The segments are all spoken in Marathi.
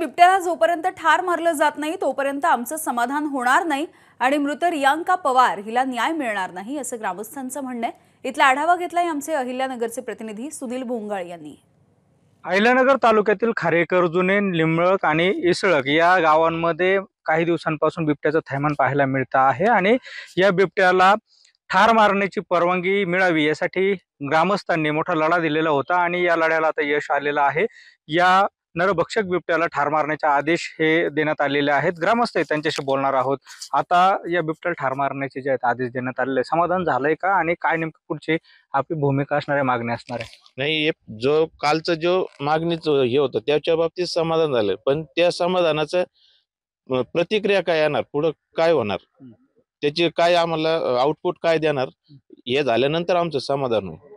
बिबट्याला जोपर्यंत ठार मारलं जात नाही तोपर्यंत आमचं समाधान होणार नाही आणि मृत रियांका पवार हिला न्याय मिळणार नाही असं ग्रामस्थांचं म्हणणं आहे। इथला आढावा घेतलाय आमचे अहिल्यानगरचे प्रतिनिधी सुनील भोंगळ यांनी। अहिल्यानगर तालुक्यातील खारेकर, जुने, लिंबळक आणि इसळक या गावांमध्ये काही दिवसांपासून बिबट्याचं थैमान पाहायला मिळतं आहे आणि या बिबट्याला ठार मारण्याची परवानगी मिळावी यासाठी ग्रामस्थांनी मोठा लढा दिलेला होता आणि या लढ्याला आता यश आलेलं आहे। या नरभक्षक बिबट्याला ठार मारण्याचे आदेश हे देण्यात आलेले आहेत। ग्रामस्थ आहेत, त्यांच्याशी बोलणार आहोत। आता या बिबट्याला ठार मारण्याचे जे आदेश देण्यात आलेले समाधान झालंय का आणि काय नेमकं पुढची आपली भूमिका असणार आहे, मागणी असणार आहे? नाही, जो कालचं जो मागणीचं हे होतं त्याच्या बाबतीत समाधान झालं, पण त्या समाधानाचं प्रतिक्रिया काय येणार, पुढं काय होणार, त्याची काय आम्हाला आउटपुट काय देणार, हे झाल्यानंतर आमचं समाधान होईल।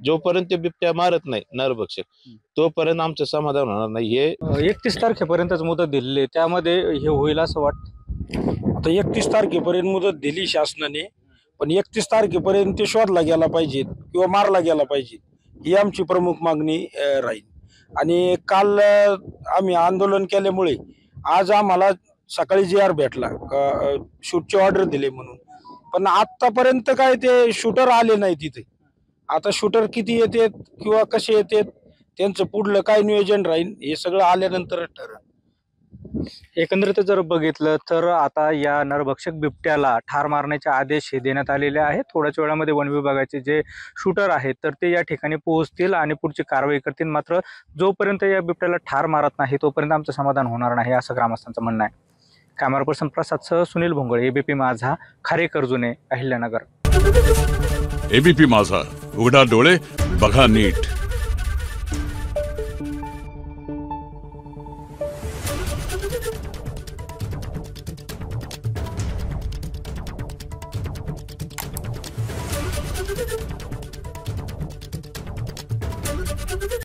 जोपर्यंत बिबट्या मारत नाही नरभक्षक तोपर्यंत आमचं समाधान होणार नाही। हे 31 तारखेपर्यंतच मुदत दिलेली आहे, त्यामध्ये हे होईल असं वाटतं। आता 31 तारखेपर्यंत मुदत दिली शासनाने, पण 31 तारखेपर्यंत ते शोधला गेला पाहिजे किंवा मारला गेला पाहिजे, ही आमची प्रमुख मागणी राहील। आणि काल आम्ही आंदोलन केल्यामुळे आज आम्हाला सकाळी जी आर भेटला शूटची ऑर्डर दिली म्हणून, पण आतापर्यंत काय ते शूटर आले नाही तिथे। आता शूटर किती येतात किंवा कसे येतात, त्यांचं पुढलं काय नियोजन राहील हे सगळं आल्यानंतर ठरेल। एकंदरीत जर बघितलं तर आता या नरभक्षक बिबट्याला ठार मारण्याचे आदेश हे देण्यात आलेले आहेत। थोड्याच वेळामध्ये वन विभागाचे जे शूटर आहेत तर ते या ठिकाणी पोहोचतील आणि पुढची कारवाई करतील। मात्र जोपर्यंत या बिबट्याला ठार मारत नाही तोपर्यंत आमचं समाधान होणार नाही असं ग्रामस्थांचं म्हणणं आहे। कॅमेरा पर्सन प्रसाद सह सुनील भोंगळ, एबीपी माझा, खारेकर, जुने, अहिल्यानगर। एबीपी माझा, उघडा डोळे बघा नीट।